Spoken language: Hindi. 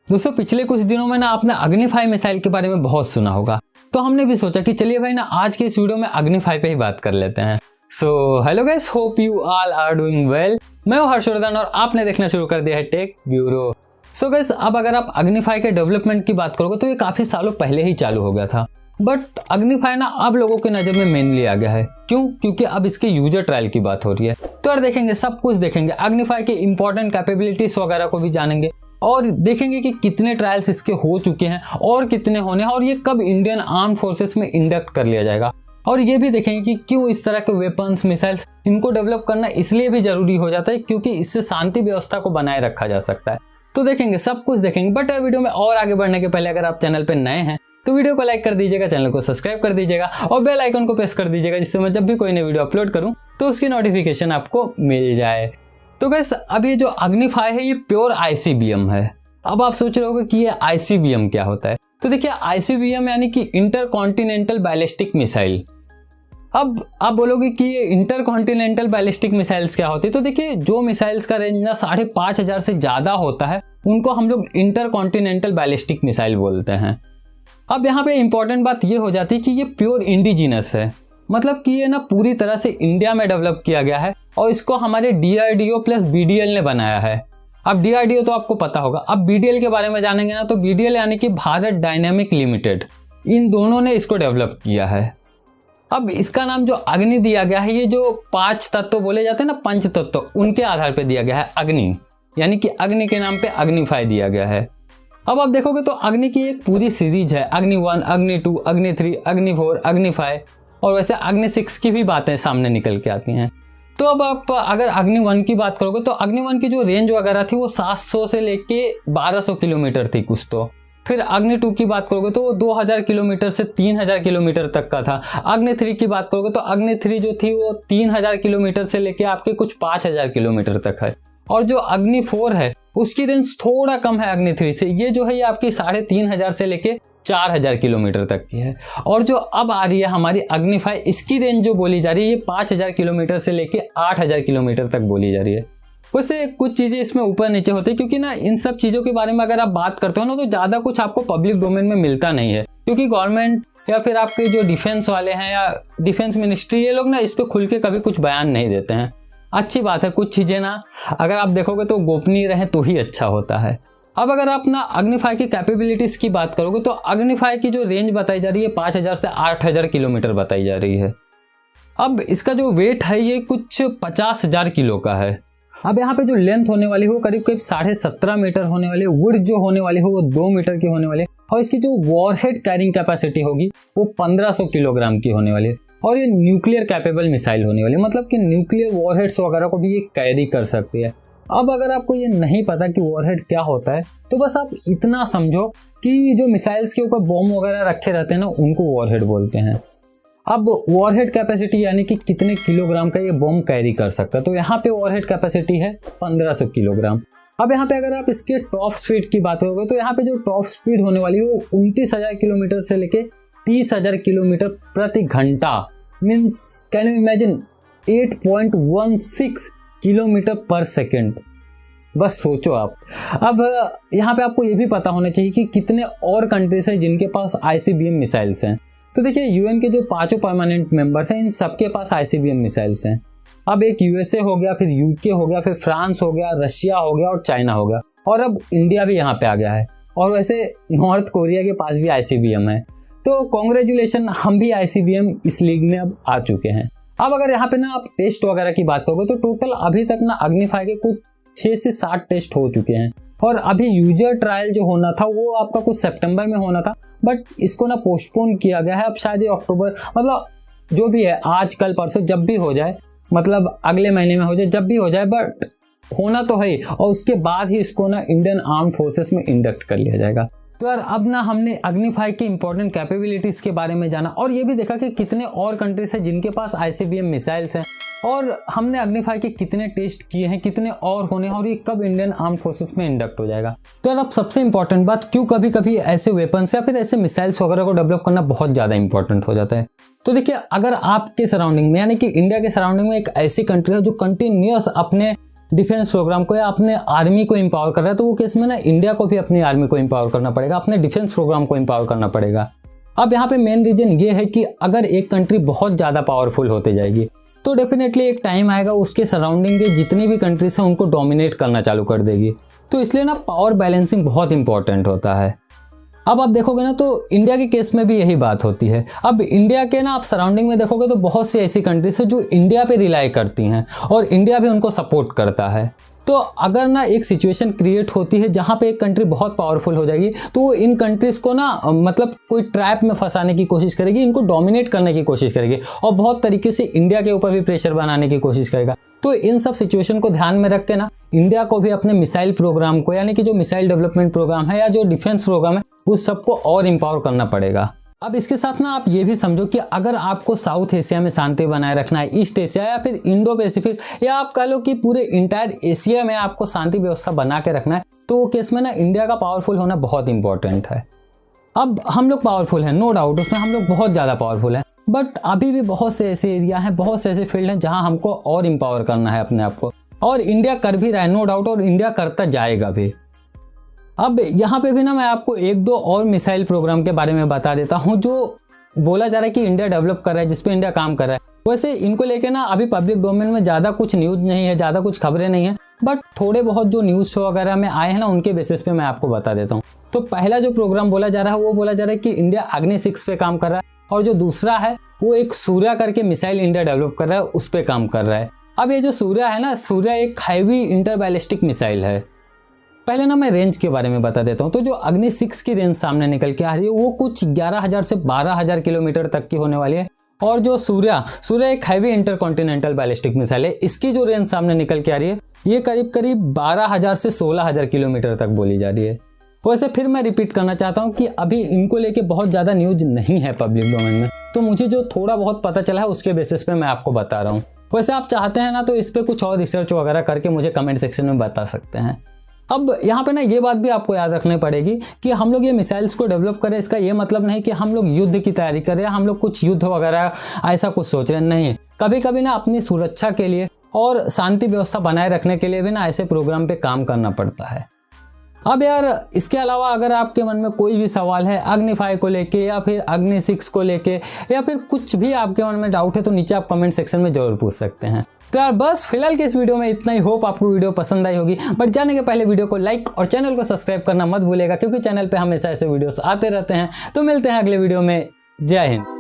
दोस्तों पिछले कुछ दिनों में ना आपने अग्नि-5 मिसाइल के बारे में बहुत सुना होगा, तो हमने भी सोचा कि चलिए भाई ना आज के इस वीडियो में अग्नि-5 पे ही बात कर लेते हैं। So hello guys, hope you all are doing well. मैं हूं हर्षवर्धन और आपने देखना शुरू कर दिया है टेक ब्यूरो। सो गाइस, अब अगर आप अग्नि-5 के डेवलपमेंट की बात करोगे तो ये काफी सालों पहले ही चालू हो गया था, बट अग्नि-5 ना अब लोगों की नजर में मेनली आ गया है। क्यों? क्योंकि अब इसके यूजर ट्रायल की बात हो रही है। तो यार देखेंगे, सब कुछ देखेंगे, अग्नि-5 की इंपॉर्टेंट कैपेबिलिटीज वगैरह को भी जानेंगे और देखेंगे कि कितने ट्रायल्स इसके हो चुके हैं और कितने होने हैं और ये कब इंडियन आर्म फोर्सेस में इंडक्ट कर लिया जाएगा। और ये भी देखेंगे कि क्यों इस तरह के वेपन्स, मिसाइल्स, इनको डेवलप करना इसलिए भी जरूरी हो जाता है क्योंकि इससे शांति व्यवस्था को बनाए रखा जा सकता है। तो देखेंगे, सब कुछ देखेंगे। बट वीडियो में और आगे बढ़ने के पहले अगर आप चैनल पे नए हैं तो वीडियो को लाइक कर दीजिएगा, चैनल को सब्सक्राइब कर दीजिएगा और बेल आइकन को प्रेस कर दीजिएगा, जिससे मैं जब भी कोई नई वीडियो अपलोड करूं तो उसकी नोटिफिकेशन आपको मिल जाए। तो गाइस, अब ये जो अग्नि-5 है ये प्योर ICBM है। अब आप सोच रहे होगे कि ये ICBM क्या होता है। तो देखिए, ICBM यानी कि इंटरकॉन्टिनेंटल बैलिस्टिक मिसाइल। अब आप बोलोगे कि ये इंटरकॉन्टिनेंटल बैलिस्टिक मिसाइल्स क्या होती है। तो देखिए, जो मिसाइल्स का रेंज ना 5,500 से ज्यादा होता है उनको हम लोग इंटरकॉन्टिनेंटल बैलिस्टिक मिसाइल बोलते हैं। अब यहाँ पे इंपॉर्टेंट बात ये हो जाती है कि ये प्योर इंडिजिनस है, मतलब कि ये ना पूरी तरह से इंडिया में डेवलप किया गया है और इसको हमारे DRDO प्लस BDL ने बनाया है। अब DRDO तो आपको पता होगा, अब BDL के बारे में जानेंगे ना तो BDL यानी कि भारत डायनेमिक लिमिटेड, इन दोनों ने इसको डेवलप किया है। अब इसका नाम जो अग्नि दिया गया है, ये जो 5 तत्व बोले जाते हैं ना, पंच तत्व, उनके आधार पर दिया गया है अग्नि, यानी कि अग्नि के नाम पे अग्नि-5 दिया गया है। अब आप देखोगे तो अग्नि की एक पूरी सीरीज है, अग्नि-1, अग्नि-2, अग्नि-3, अग्नि-4, अग्नि-5 और वैसे अग्नि-6 की भी बातें सामने निकल के आती हैं। तो अब आप अगर अग्नि-1 की बात करोगे तो अग्नि-1 की जो रेंज वगैरह थी वो 700 से लेके 1200 किलोमीटर थी कुछ तो। फिर अग्नि-2 की बात करोगे तो वो 2000 किलोमीटर से 3000 किलोमीटर तक का था। अग्नि-3 की बात करोगे तो अग्नि-3 जो थी वो 3000 किलोमीटर से लेके आपके कुछ 5000 किलोमीटर तक है। और जो अग्नि-4 है उसकी रेंज थोड़ा कम है अग्नि-3 से, ये जो है ये आपकी 3500 से लेके 4000 किलोमीटर तक की है। और जो अब आ रही है हमारी अग्नि-5, इसकी रेंज जो बोली जा रही है ये 5000 किलोमीटर से लेके 8000 किलोमीटर तक बोली जा रही है। वैसे कुछ चीजें इसमें ऊपर नीचे होती है क्योंकि ना इन सब चीजों के बारे में अगर आप बात करते हो ना तो ज्यादा कुछ आपको पब्लिक डोमेन में मिलता नहीं है, क्योंकि गवर्नमेंट या फिर आपके जो डिफेंस वाले हैं या डिफेंस मिनिस्ट्री, ये लोग ना इस पे खुल के कभी कुछ बयान नहीं देते हैं। अच्छी बात है, कुछ चीजें ना अगर आप देखोगे तो गोपनीय रहे तो ही अच्छा होता है। अब अगर आप ना अग्नि-5 की कैपेबिलिटीज की बात करोगे तो अग्नि-5 की जो रेंज बताई जा रही है 5000 से 8000 किलोमीटर बताई जा रही है। अब इसका जो वेट है ये कुछ 50,000 किलो का है। अब यहाँ पे जो लेंथ होने वाली है वो करीब 17.5 मीटर होने वाली है, विड्थ जो होने वाली है वो 2 मीटर की होने वाली है और इसकी जो वॉरहेड कैरिंग कैपेसिटी होगी वो 1500 किलोग्राम की होने वाली है। और ये न्यूक्लियर कैपेबल मिसाइल होने वाली है, मतलब कि न्यूक्लियर वॉरहेड्स वगैरह को भी ये कैरी कर सकती है। अब अगर आपको ये नहीं पता कि वॉरहेड क्या होता है तो बस आप इतना समझो कि जो मिसाइल्स के ऊपर बॉम्ब वगैरह रखे रहते हैं ना उनको वॉरहेड बोलते हैं। अब वॉरहेड कैपेसिटी यानी कि कितने किलोग्राम का ये बॉम्ब कैरी कर सकता है, तो यहाँ पे वॉरहेड कैपेसिटी है 1500 किलोग्राम। अब यहाँ पे अगर आप इसके टॉप स्पीड की बात करोगे तो यहाँ पे जो टॉप स्पीड होने वाली है वो 29,000 किलोमीटर से लेके 30,000 किलोमीटर प्रति घंटा, means can you imagine 8.16 kilometre पर सेकेंड। बस सोचो आप। अब यहाँ पे आपको ये भी पता होना चाहिए कि कितने और कंट्रीज हैं जिनके पास ICBM मिसाइल्स हैं। तो देखिए, UN के जो 5 परमानेंट मेंबर्स हैं इन सबके पास ICBM मिसाइल्स हैं। अब एक USA हो गया, फिर UK हो गया, फिर फ्रांस हो गया, रशिया हो गया और चाइना हो गया और अब इंडिया भी यहाँ पे आ गया है। और वैसे नॉर्थ कोरिया के पास भी ICBM है। तो कॉन्ग्रेचुलेशन, हम भी ICBM इस लीग में अब आ चुके हैं। अब अगर यहाँ पे ना आप टेस्ट वगैरह की बात करोगे तो टोटल अभी तक ना अग्नि-5 के कुछ 6 से 7 टेस्ट हो चुके हैं और अभी यूजर ट्रायल जो होना था वो आपका कुछ सितंबर में होना था, बट इसको ना पोस्टपोन किया गया है। अब शायद ये अक्टूबर, मतलब जो भी है, आज कल परसों जब भी हो जाए, मतलब अगले महीने में हो जाए, जब भी हो जाए, बट होना तो है और उसके बाद ही इसको ना इंडियन आर्म फोर्सेस में इंडक्ट कर लिया जाएगा। तो यार अब ना हमने अग्नि-5 की इंपॉर्टेंट कैपेबिलिटीज के बारे में जाना और ये भी देखा कि कितने और कंट्रीज हैं जिनके पास ICBM मिसाइल्स हैं और हमने अग्नि-5 के कितने टेस्ट किए हैं, कितने और होने हैं और ये कब इंडियन आर्म फोर्सेस में इंडक्ट हो जाएगा। तो यार अब सबसे इंपॉर्टेंट बात, क्यों कभी कभी ऐसे वेपन्स या फिर ऐसे मिसाइल्स वगैरह को डेवलप करना बहुत ज्यादा इंपॉर्टेंट हो जाता है। तो देखिए, अगर आपके सराउंडिंग में यानी कि इंडिया के सराउंडिंग में एक ऐसी कंट्री है जो कंटिन्यूअस अपने डिफेंस प्रोग्राम को या अपने आर्मी को एम्पावर कर रहा है, तो वो केस में ना इंडिया को भी अपनी आर्मी को एम्पावर करना पड़ेगा, अपने डिफेंस प्रोग्राम को एम्पावर करना पड़ेगा। अब यहाँ पे मेन रीजन ये है कि अगर एक कंट्री बहुत ज़्यादा पावरफुल होते जाएगी तो डेफिनेटली एक टाइम आएगा उसके सराउंडिंग के जितनी भी कंट्रीज हैं उनको डोमिनेट करना चालू कर देगी। तो इसलिए ना पावर बैलेंसिंग बहुत इंपॉर्टेंट होता है। अब आप देखोगे ना तो इंडिया के केस में भी यही बात होती है। अब इंडिया के ना आप सराउंडिंग में देखोगे तो बहुत सी ऐसी कंट्रीज है जो इंडिया पे रिलाई करती हैं और इंडिया भी उनको सपोर्ट करता है। तो अगर ना एक सिचुएशन क्रिएट होती है जहाँ पे एक कंट्री बहुत पावरफुल हो जाएगी तो वो इन कंट्रीज को ना मतलब कोई ट्रैप में फंसाने की कोशिश करेगी, इनको डोमिनेट करने की कोशिश करेगी और बहुत तरीके से इंडिया के ऊपर भी प्रेशर बनाने की कोशिश करेगा। तो इन सब सिचुएशन को ध्यान में रख के ना इंडिया को भी अपने मिसाइल प्रोग्राम को, यानी कि जो मिसाइल डेवलपमेंट प्रोग्राम है या जो डिफेंस प्रोग्राम है, उस सबको और एम्पावर करना पड़ेगा। अब इसके साथ ना आप ये भी समझो कि अगर आपको साउथ एशिया में शांति बनाए रखना है, ईस्ट एशिया या फिर इंडो पैसिफिक या आप कह लो कि पूरे इंटायर एशिया में आपको शांति व्यवस्था बना के रखना है, तो वो केस में ना इंडिया का पावरफुल होना बहुत इंपॉर्टेंट है। अब हम लोग पावरफुल हैं, नो डाउट, उसमें हम लोग बहुत ज़्यादा पावरफुल हैं, बट अभी भी बहुत से ऐसे एरिया हैं, बहुत से ऐसे फील्ड हैं जहाँ हमको और एम्पावर करना है अपने आप को, और इंडिया कर भी रहा है नो डाउट, और इंडिया करता जाएगा भी। अब यहाँ पे भी ना मैं आपको एक दो और मिसाइल प्रोग्राम के बारे में बता देता हूँ जो बोला जा रहा है कि इंडिया डेवलप कर रहा है, जिसपे इंडिया काम कर रहा है। वैसे इनको लेके ना अभी पब्लिक डोमेन में ज़्यादा कुछ न्यूज़ नहीं है, ज़्यादा कुछ खबरें नहीं है, बट थोड़े बहुत जो न्यूज़ शो वगैरह में आए हैं ना उनके बेसिस पे मैं आपको बता देता हूँ। तो पहला जो प्रोग्राम बोला जा रहा है वो बोला जा रहा है कि इंडिया अग्नि 6 पे काम कर रहा है, और जो दूसरा है वो एक सूर्या करके मिसाइल इंडिया डेवलप कर रहा है, उस पर काम कर रहा है। अब ये जो सूर्या है ना, सूर्या एक हैवी इंटर बैलिस्टिक मिसाइल है। पहले ना मैं रेंज के बारे में बता देता हूँ। तो जो अग्नि 6 की रेंज सामने निकल के आ रही है वो कुछ 11,000 से 12,000 किलोमीटर तक की होने वाली है, और जो सूर्या एक हैवी इंटरकॉन्टिनेंटल बैलिस्टिक मिसाइल है, इसकी जो रेंज सामने निकल के आ रही है ये करीब करीब 12,000 से 16,000 किलोमीटर तक बोली जा रही है। वैसे फिर मैं रिपीट करना चाहता हूँ कि अभी इनको लेके बहुत ज़्यादा न्यूज नहीं है पब्लिक डोमेन में, तो मुझे जो थोड़ा बहुत पता चला है उसके बेसिस पे मैं आपको बता रहा हूँ। वैसे आप चाहते हैं ना तो इस पर कुछ और रिसर्च वगैरह करके मुझे कमेंट सेक्शन में बता सकते हैं। अब यहाँ पे ना ये बात भी आपको याद रखनी पड़ेगी कि हम लोग ये मिसाइल्स को डेवलप करें, इसका ये मतलब नहीं कि हम लोग युद्ध की तैयारी कर रहे हैं, हम लोग कुछ युद्ध वगैरह ऐसा कुछ सोच रहे हैं, नहीं। कभी कभी ना अपनी सुरक्षा के लिए और शांति व्यवस्था बनाए रखने के लिए भी ना ऐसे प्रोग्राम पे काम करना पड़ता है। अब यार इसके अलावा अगर आपके मन में कोई भी सवाल है अग्नि 5 को लेके या फिर अग्नि 6 को लेके या फिर कुछ भी आपके मन में डाउट है तो नीचे आप कमेंट सेक्शन में जरूर पूछ सकते हैं। तो यार बस फिलहाल के इस वीडियो में इतना ही। होप आपको वीडियो पसंद आई होगी, बट जाने के पहले वीडियो को लाइक और चैनल को सब्सक्राइब करना मत भूलेगा, क्योंकि चैनल पे हमेशा ऐसे वीडियोस आते रहते हैं। तो मिलते हैं अगले वीडियो में। जय हिंद।